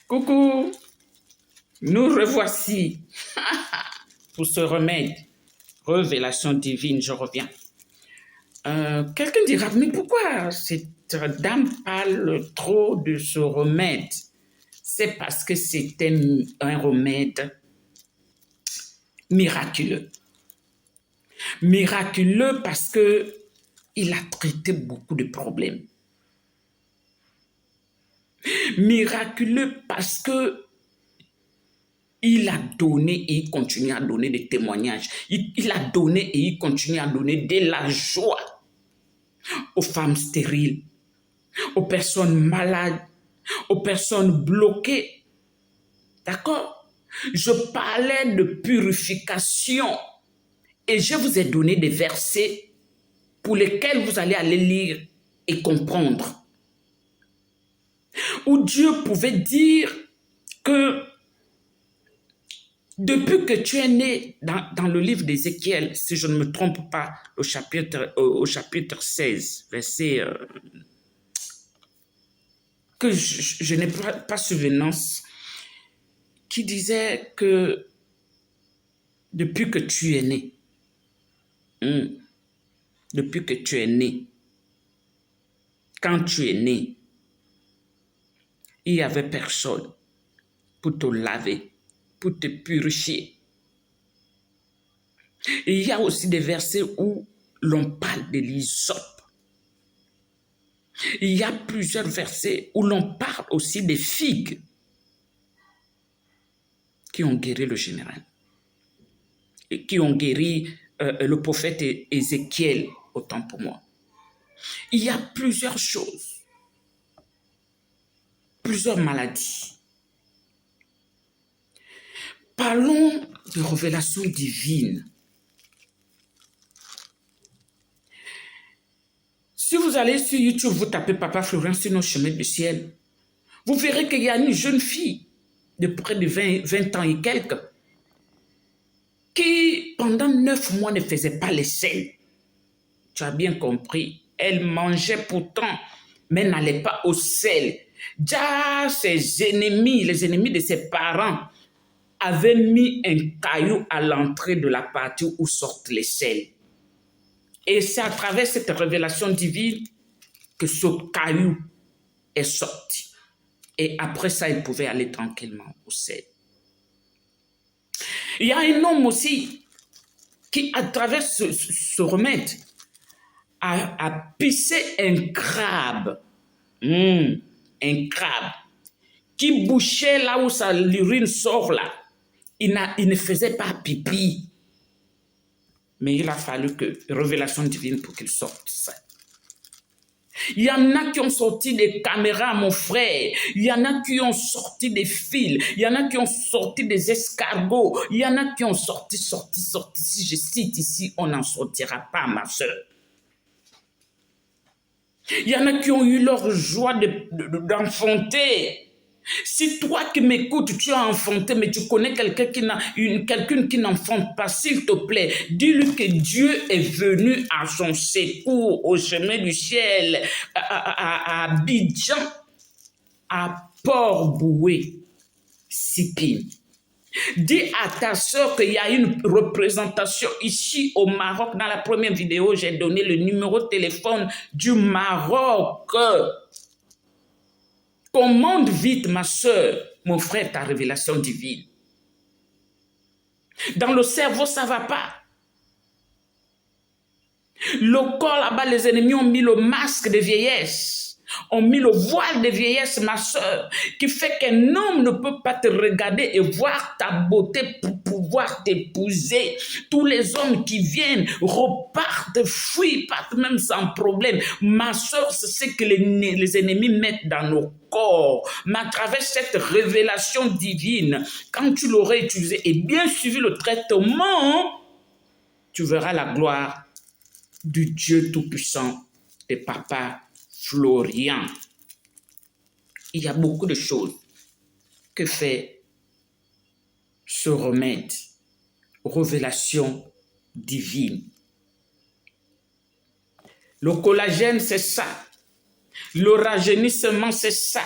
Coucou, nous revoici pour ce remède. Révélation divine, je reviens. Quelqu'un dira, mais pourquoi cette dame parle trop de ce remède? C'est parce que c'était un remède miraculeux. Miraculeux parce que il a traité beaucoup de problèmes. Miraculeux parce que il a donné et il continue à donner des témoignages. Il a donné et il continue à donner de la joie aux femmes stériles, aux personnes malades, aux personnes bloquées. D'accord? Je parlais de purification et je vous ai donné des versets pour lesquels vous allez aller lire et comprendre. Où Dieu pouvait dire que depuis que tu es né dans le livre d'Ézéchiel, si je ne me trompe pas, au chapitre 16, verset que je n'ai pas souvenance, qui disait que depuis que tu es né, depuis que tu es né, quand tu es né, il n'y avait personne pour te laver, pour te purifier. Et il y a aussi des versets où l'on parle de l'hysope. Il y a plusieurs versets où l'on parle aussi des figues qui ont guéri le général, et qui ont guéri le prophète Ézéchiel, autant pour moi. Il y a plusieurs choses, plusieurs maladies. Parlons de révélation divine. Si vous allez sur YouTube, vous tapez Papa Florent sur nos chemins du ciel, vous verrez qu'il y a une jeune fille de près de 20 ans et quelques qui, pendant 9 mois, ne faisait pas les selles. Tu as bien compris. Elle mangeait pourtant, mais n'allait pas au sel. Déjà, ses ennemis, les ennemis de ses parents, avaient mis un caillou à l'entrée de la partie où sortent les sels. Et c'est à travers cette révélation divine que ce caillou est sorti. Et après ça, il pouvait aller tranquillement au sel. Il y a un homme aussi qui, à travers ce remède, a pissé un crabe. Un crabe qui bouchait là où l'urine sort là. Il ne faisait pas pipi. Mais il a fallu que révélation divine pour qu'il sorte ça. Il y en a qui ont sorti des caméras, mon frère. Il y en a qui ont sorti des fils. Il y en a qui ont sorti des escargots. Il y en a qui ont sorti. Si je cite ici, on n'en sortira pas, ma soeur. Il y en a qui ont eu leur joie d'enfanter. Si toi qui m'écoutes, tu as enfanté, mais tu connais quelqu'un qui n'enfante pas, s'il te plaît, dis-lui que Dieu est venu à son secours au chemin du ciel, à Abidjan, à Port-Boué, Sipim. Dis à ta soeur qu'il y a une représentation ici au Maroc. Dans la première vidéo, j'ai donné le numéro de téléphone du Maroc. Commande vite, ma soeur, mon frère, ta révélation divine. Dans le cerveau, ça ne va pas. Le corps, là-bas, les ennemis ont mis le masque de vieillesse. Ont mis le voile de vieillesse, ma soeur, qui fait qu'un homme ne peut pas te regarder et voir ta beauté pour pouvoir t'épouser. Tous les hommes qui viennent repartent, fuient, partent même sans problème. Ma soeur, c'est ce que les ennemis mettent dans nos corps. Mais à travers cette révélation divine, quand tu l'aurais utilisé et bien suivi le traitement, tu verras la gloire du Dieu Tout-Puissant de Papa Florian. Il y a beaucoup de choses que fait ce remède, révélation divine. Le collagène, c'est ça. Le rajeunissement, c'est ça.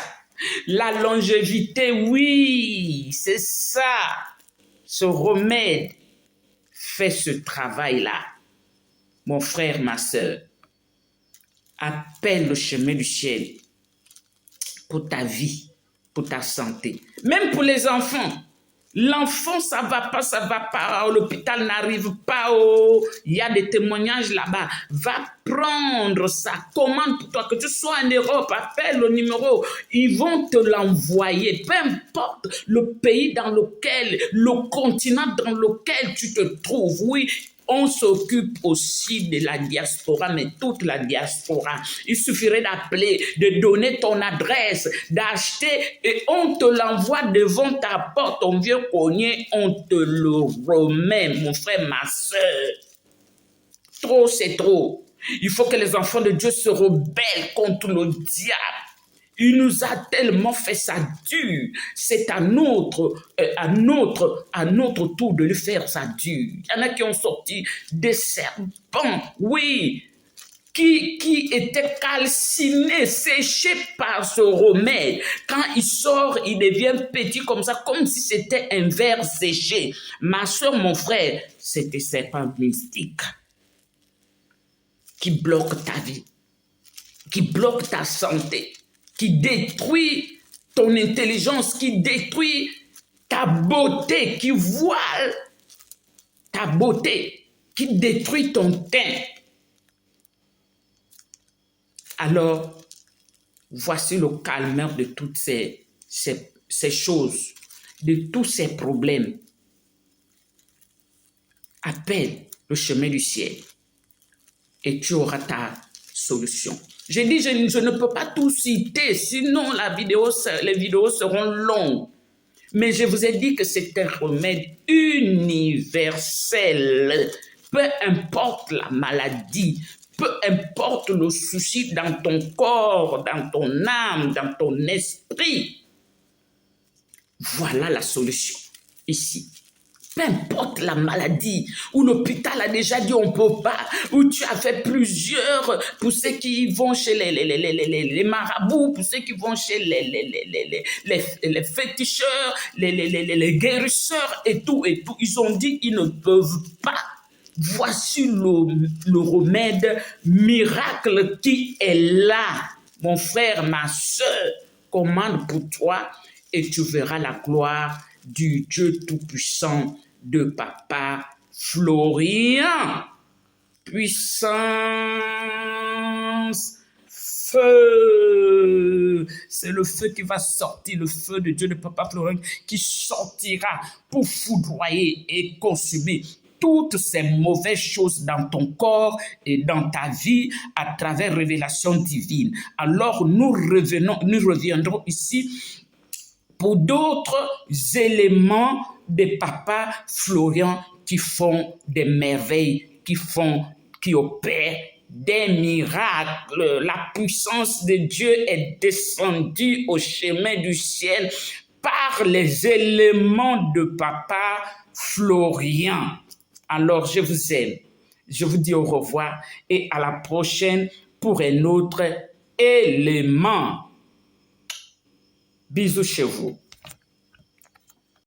La longévité, oui, c'est ça. Ce remède fait ce travail-là. Mon frère, ma soeur, appelle le chemin du ciel pour ta vie, pour ta santé. Même pour les enfants. L'enfant, ça va pas, l'hôpital n'arrive pas, il y a des témoignages là-bas. Va prendre sa commande pour toi, que tu sois en Europe, appelle le numéro, ils vont te l'envoyer, peu importe le pays dans lequel, le continent dans lequel tu te trouves, oui. On s'occupe aussi de la diaspora, mais toute la diaspora. Il suffirait d'appeler, de donner ton adresse, d'acheter et on te l'envoie devant ta porte. Ton vieux cogné, on te le remet, mon frère, ma soeur. Trop, c'est trop. Il faut que les enfants de Dieu se rebellent contre le diable. Il nous a tellement fait ça dur. C'est à notre tour de lui faire ça dur. Il y en a qui ont sorti des serpents, oui, qui étaient calcinés, séchés par ce remède. Quand il sort, il devient petit comme ça, comme si c'était un verre séché. Ma soeur, mon frère, c'est des serpents mystiques qui bloquent ta vie, qui bloquent ta santé, qui détruit ton intelligence, qui détruit ta beauté, qui voile ta beauté, qui détruit ton teint. Alors, voici le calmeur de toutes ces choses, de tous ces problèmes. Appelle le chemin du ciel et tu auras ta solution. J'ai dit, je ne peux pas tout citer, sinon les vidéos seront longues. Mais je vous ai dit que c'est un remède universel. Peu importe la maladie, peu importe le souci dans ton corps, dans ton âme, dans ton esprit. Voilà la solution ici. Peu importe la maladie, où l'hôpital a déjà dit on ne peut pas, où tu as fait plusieurs, pour ceux qui vont chez les marabouts, pour ceux qui vont chez les féticheurs, les guérisseurs et tout, ils ont dit qu'ils ne peuvent pas. Voici le remède miracle qui est là. Mon frère, ma soeur, commande pour toi et tu verras la gloire du Dieu Tout-Puissant de Papa Florian. Puissance, feu. C'est le feu qui va sortir, le feu de Dieu de Papa Florian qui sortira pour foudroyer et consumer toutes ces mauvaises choses dans ton corps et dans ta vie à travers révélation divine. Alors nous reviendrons ici pour d'autres éléments de Papa Florian qui font des merveilles, qui opèrent des miracles. La puissance de Dieu est descendue au chemin du ciel par les éléments de Papa Florian. Alors, je vous aime. Je vous dis au revoir et à la prochaine pour un autre élément. Bisous chez vous.